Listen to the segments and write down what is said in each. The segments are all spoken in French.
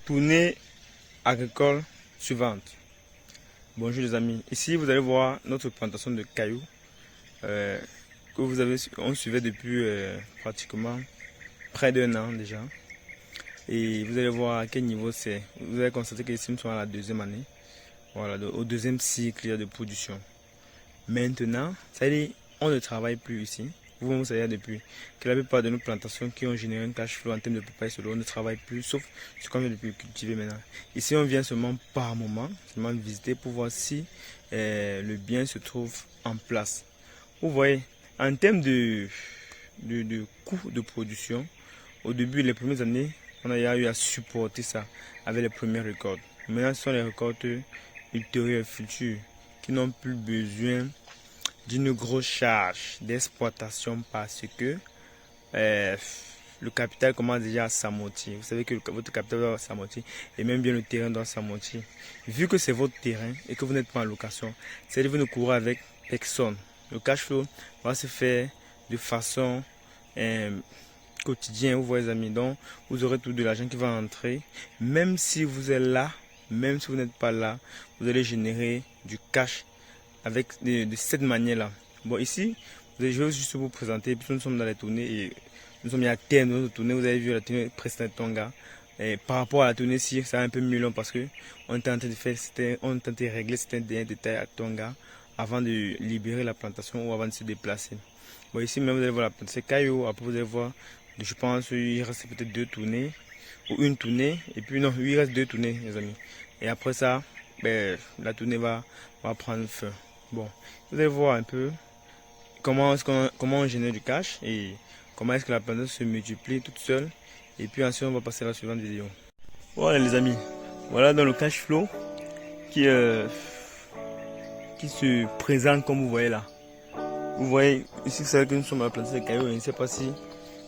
Tournée agricole suivante. Bonjour les amis, ici vous allez voir notre plantation de cailloux que on suivait depuis pratiquement près d'un an déjà. Et vous allez voir à quel niveau c'est. Vous allez constater que ici nous sommes à la deuxième année, voilà, au deuxième cycle de production. Maintenant, ça veut dire on ne travaille plus ici. Vous savez depuis que la plupart de nos plantations qui ont généré un cash flow en termes de papaye solo, on ne travaille plus, sauf ce qu'on vient de cultiver maintenant. Ici, on vient seulement par moment, seulement visiter pour voir si le bien se trouve en place. Vous voyez, en termes de coût de production, au début, les premières années, on a eu à supporter ça avec les premières récoltes. Maintenant, ce sont les récoltes ultérieures, futures, qui n'ont plus besoin d'une grosse charge d'exploitation parce que le capital commence déjà à s'amortir. Vous savez que votre capital doit s'amortir et même bien le terrain doit s'amortir. Vu que c'est votre terrain et que vous n'êtes pas en location, c'est-à-dire que vous ne courez avec personne. Le cash flow va se faire de façon quotidienne, vous voyez les amis. Donc vous aurez tout de l'argent qui va entrer. Même si vous êtes là, même si vous n'êtes pas là, vous allez générer du cash avec de cette manière-là. Bon, ici, je vais juste vous présenter, puisque nous sommes dans les tournées et nous sommes à terme de notre tournée. Vous avez vu la tournée précédente Tonga. Et par rapport à la tournée ci, c'est un peu mieux long parce que on était en train de faire, on était en train de régler certains détails à Tonga avant de libérer la plantation ou avant de se déplacer. Bon, ici même vous allez voir la plantation caillou. Après vous allez voir, je pense il reste peut-être deux tournées ou une tournée. Et puis non, il reste deux tournées, les amis. Et après ça, la tournée va prendre feu. Bon, vous allez voir un peu comment on génère du cash et comment est-ce que la plantation se multiplie toute seule. Et puis ensuite on va passer à la suivante vidéo. Voilà les amis, voilà dans le cash flow qui se présente comme vous voyez là. Vous voyez ici, vous savez que nous sommes à la plantation de cailloux. Je ne sais pas si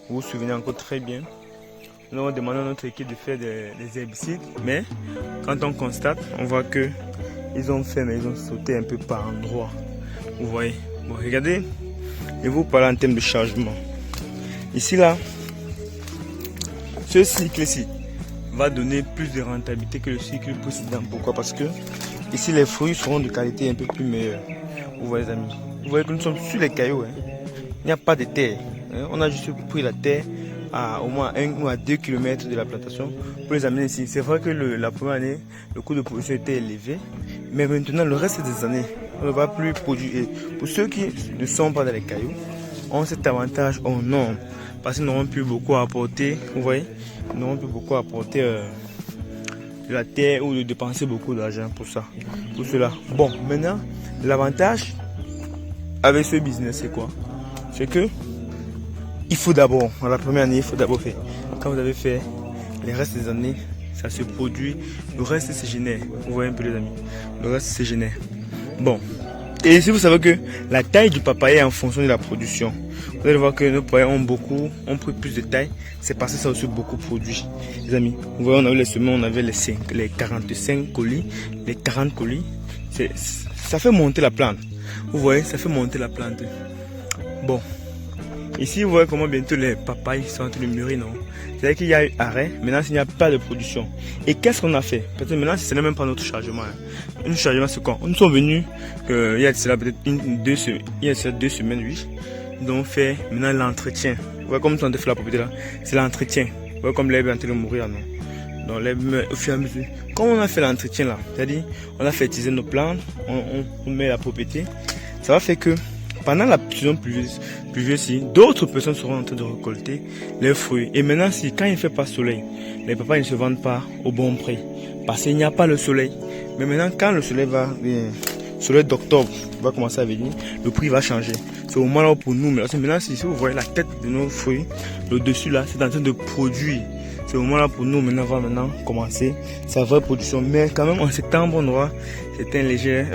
vous vous souvenez encore très bien. Nous avons demandé à notre équipe de faire des herbicides, mais quand on constate, on voit que ils ont sauté un peu par endroits. Vous voyez. Bon, regardez. Je vous parle en termes de changement. Ici, là, ce cycle-ci va donner plus de rentabilité que le cycle précédent. Pourquoi? Parce que ici, les fruits seront de qualité un peu plus meilleure. Vous voyez, les amis. Vous voyez que nous sommes sur les cailloux. Il n'y a pas de terre. On a juste pris la terre à au moins 1 ou à 2 km de la plantation pour les amener ici. C'est vrai que la première année, le coût de production était élevé, mais maintenant, le reste des années, on ne va plus produire. Et pour ceux qui ne sont pas dans les cailloux, ont cet avantage en nombre, parce qu'ils n'auront plus beaucoup à apporter, vous voyez, ils n'auront plus beaucoup à apporter de la terre ou de dépenser beaucoup d'argent pour ça, pour cela. Bon, maintenant, l'avantage avec ce business, c'est quoi? C'est que il faut d'abord, dans la première année, il faut d'abord faire. Quand vous avez fait, les restes des années, ça se produit. Le reste se génère. Vous voyez un peu les amis. Le reste se génère. Bon. Et ici, vous savez que la taille du papaye est en fonction de la production. Vous allez voir que nos papayes ont pris plus de taille. C'est parce que ça a aussi beaucoup produit. Les amis, vous voyez, on avait les semences, on avait les 45 colis, les 40 colis. Ça fait monter la plante. Vous voyez, ça fait monter la plante. Bon. Ici, vous voyez comment bientôt les papayes sont en train de mûrir, non? C'est-à-dire qu'il y a eu arrêt, maintenant il n'y a pas de production. Et qu'est-ce qu'on a fait? Peut-être maintenant, ce n'est même pas notre chargement. Un chargement, c'est quoi? Nous sommes venus, il y a cela peut-être 2 semaines, oui. Donc, on fait maintenant l'entretien. Vous voyez comme nous avons fait la propriété là? C'est l'entretien. Vous voyez comme l'herbe est en train de mourir, non? Donc, l'herbe meurt au fur et à mesure. Comme on a fait l'entretien là, c'est-à-dire, on a fertilisé nos plantes, on met la propriété, ça va faire que pendant la saison pluvieuse, d'autres personnes seront en train de récolter les fruits. Et maintenant, quand il ne fait pas soleil, les papayes ne se vendent pas au bon prix. Parce qu'il n'y a pas le soleil. Mais maintenant, quand le soleil soleil d'octobre va commencer à venir, le prix va changer. C'est au moment là pour nous. Maintenant, si vous voyez la tête de nos fruits, le dessus là, c'est en train de produire. C'est au moment là pour nous. Maintenant, va commencer sa vraie production. Mais quand même, en septembre, on aura un léger,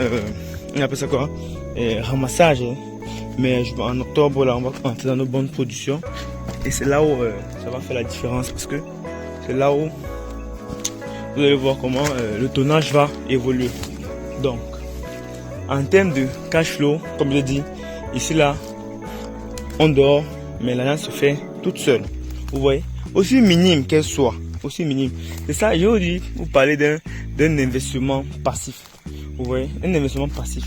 on appelle ça quoi? Ramassage. Mais en octobre, là, on va entrer dans nos bonnes productions. Et c'est là où ça va faire la différence. Parce que c'est là où vous allez voir comment le tonnage va évoluer. Donc, en termes de cash flow, comme je l'ai dit, ici, là, on dort, mais la lance se fait toute seule. Vous voyez? Aussi minime qu'elle soit, aussi minime. C'est ça, je vous dis, vous parlez d'un investissement passif. Vous voyez, un investissement passif.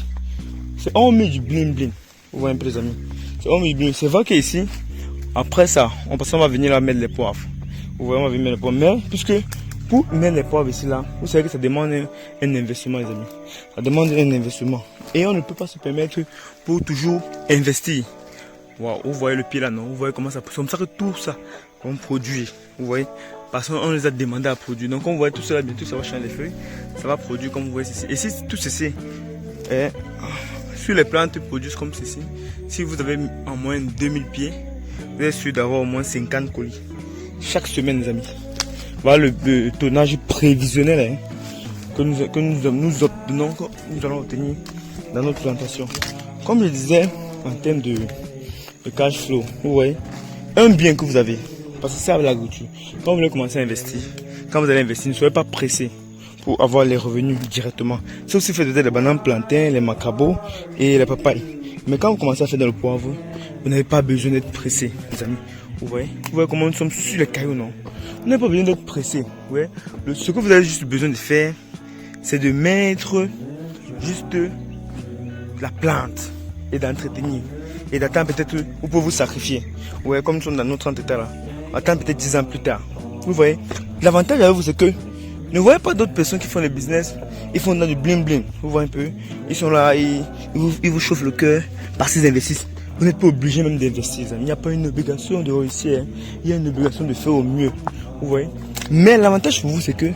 C'est on met du bling bling. Vous voyez un peu les amis. C'est on met du bling. C'est vrai qu'ici, après ça, on va venir là mettre les poivres. Vous voyez, on va venir mettre les poivres. Mais puisque pour mettre les poivres ici là, vous savez que ça demande un investissement les amis. Ça demande un investissement. Et on ne peut pas se permettre pour toujours investir. Wow, vous voyez le pied là, non? Vous voyez comment ça... C'est comme ça que tout ça, on produit. Vous voyez? Parce qu'on les a demandé à produire. Donc on voit tout cela, bientôt ça va changer les feuilles. Ça va produire comme vous voyez ici. Et si tout ceci, sur les plantes produisent comme ceci, si vous avez en moins 2000 pieds, vous êtes sûr d'avoir au moins 50 colis. Chaque semaine les amis. Voilà le tonnage prévisionnel que nous obtenons, que nous allons obtenir dans notre plantation. Comme je disais, en termes de cash flow, vous voyez, un bien que vous avez, parce que c'est avec l'agriculture, quand vous voulez commencer à investir, quand vous allez investir, ne soyez pas pressé pour avoir les revenus directement. Sauf si vous faites les bananes plantains, les macabos et les papayes. Mais quand vous commencez à faire dans le poivre, vous n'avez pas besoin d'être pressé, les amis. Vous voyez comment nous sommes sur les cailloux, non? Vous n'avez pas besoin d'être pressé. Vous voyez ce que vous avez juste besoin de faire, c'est de mettre juste la plante et d'entretenir. Et d'attendre peut-être, vous pouvez vous sacrifier. Vous voyez, comme nous sommes dans nos 30 hectares là. Attendre peut-être 10 ans plus tard. Vous voyez, l'avantage avec vous, c'est que ne voyez pas d'autres personnes qui font le business. Ils font dans du bling bling. Vous voyez un peu. Ils sont là, ils vous chauffent le cœur parce qu'ils investissent. Vous n'êtes pas obligé même d'investir. Il n'y a pas une obligation de réussir. Il y a une obligation de faire au mieux. Vous voyez. Mais l'avantage pour vous, c'est que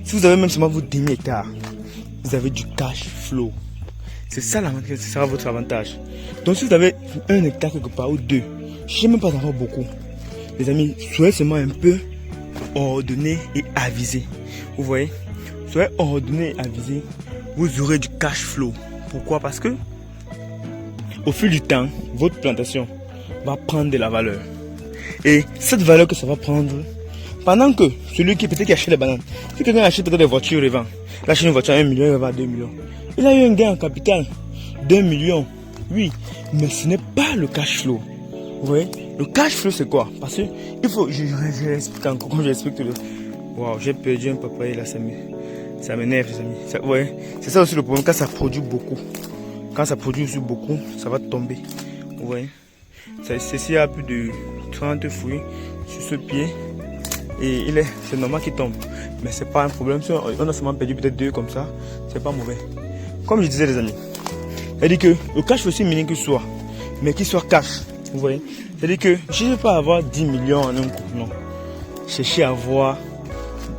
si vous avez même seulement vos demi-hectares, vous avez du cash flow. C'est ça l'avantage, ce sera votre avantage. Donc si vous avez un hectare quelque part ou deux, je ne sais même pas avoir beaucoup. Les amis, soyez seulement un peu ordonné et avisé. Vous voyez, soyez ordonné et avisé, vous aurez du cash flow. Pourquoi? Parce que au fil du temps, votre plantation va prendre de la valeur. Et cette valeur que ça va prendre, pendant que celui qui peut-être achète les bananes, si quelqu'un achète peut-être des voitures, il revend. Il achète une voiture à 1 million, il revend à 2 millions. Il a eu un gain en capital d'1 million. Oui, mais ce n'est pas le cash flow. Vous voyez, le cash flow c'est quoi? Parce que il faut, je l'explique encore, comme je l'explique tout le temps. Waouh, j'ai perdu un papaye là, ça m'énerve les amis. Ça, ouais, c'est ça aussi le problème, quand ça produit beaucoup. Quand ça produit aussi beaucoup, ça va tomber. Vous voyez, ceci a plus de 30 fruits sur ce pied. Et c'est normal qu'il tombe. Mais c'est pas un problème. Si on a seulement perdu peut-être 2 comme ça, c'est pas mauvais. Comme je disais les amis, c'est-à-dire que le cash aussi minime qu'il soit, mais qu'il soit cash. Vous voyez, c'est-à-dire que je ne vais pas avoir 10 millions en un coup, non. Cherchez à avoir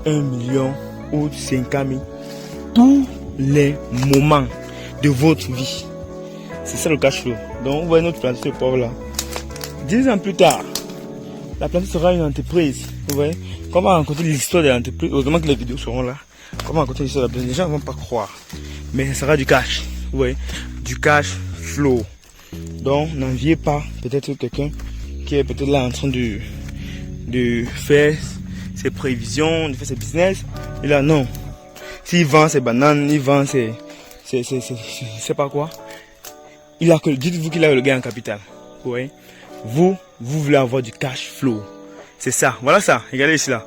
1 million ou 50 000 tous les moments de votre vie. C'est ça le cash flow. Donc vous voyez notre plantation de poivre là. 10 ans plus tard, la plantation sera une entreprise. Vous voyez, comment raconter l'histoire de l'entreprise. Heureusement que les vidéos seront là. Comment raconter l'histoire de la plantation, les gens ne vont pas croire. Mais ça sera du cash. Vous voyez, du cash flow. Donc n'enviez pas peut-être quelqu'un qui est peut-être là en train de faire ses prévisions, de faire ses business. Et là non. S'il vend ses bananes, il vend ses c'est pas quoi. Dites-vous qu'il a le gain en capital. Vous voyez, vous voulez avoir du cash flow. C'est ça, voilà ça, regardez ici là.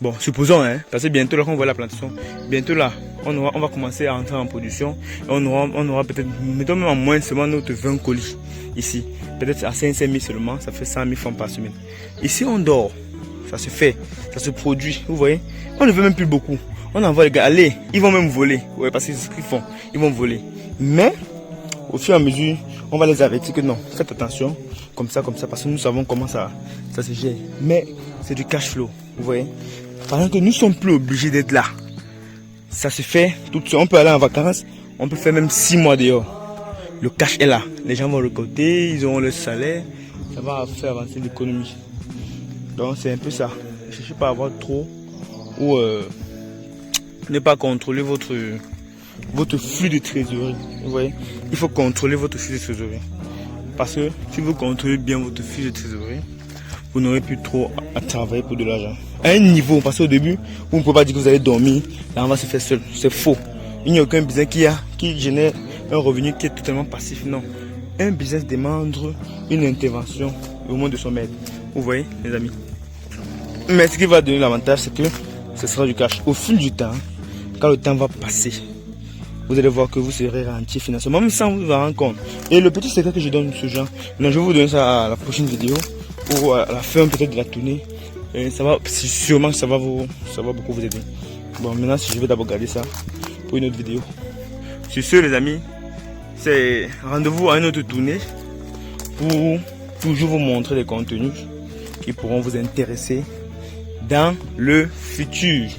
Bon, supposons, parce que bientôt là qu'on voit la plantation, bientôt là, on va commencer à entrer en production. Et on aura peut-être, mettons même en moins seulement notre 20 colis ici. Peut-être à 500 000 seulement, ça fait 100 000 francs par semaine. Ici on dort, ça se fait, ça se produit, vous voyez. On ne veut même plus beaucoup. On envoie les gars, allez, ils vont même voler. Vous voyez, parce que c'est ce qu'ils font, ils vont voler. Mais, au fur et à mesure, on va les avertir que non, faites attention, comme ça, parce que nous savons comment ça se gère. Mais c'est du cash flow, vous voyez. Pendant que nous ne sommes plus obligés d'être là. Ça se fait tout seul. On peut aller en vacances, on peut faire même 6 mois dehors. Le cash est là. Les gens vont récolter, ils auront le salaire. Ça va faire avancer l'économie. Donc c'est un peu ça. Ne cherchez pas à avoir trop ou ne pas contrôler votre flux de trésorerie. Vous voyez, il faut contrôler votre flux de trésorerie. Parce que si vous contrôlez bien votre flux de trésorerie, vous n'aurez plus trop à travailler pour de l'argent. À un niveau, parce qu'au début, vous ne pouvez pas dire que vous allez dormir, l'argent va se faire seul. C'est faux. Il n'y a aucun business qui génère un revenu qui est totalement passif. Non. Un business demande une intervention au moins de son maître. Vous voyez, les amis. Mais ce qui va donner l'avantage, c'est que ce sera du cash. Au fil du temps, quand le temps va passer, vous allez voir que vous serez rentier financièrement, même sans vous en rendre compte. Et le petit secret que je donne de ce genre, je vais vous donner ça à la prochaine vidéo, ou à la fin peut-être de la tournée. Et ça va, sûrement ça va beaucoup vous aider. Bon, maintenant, je vais d'abord garder ça pour une autre vidéo. Sur ce, les amis, c'est rendez-vous à une autre tournée pour toujours vous montrer des contenus qui pourront vous intéresser dans le futur.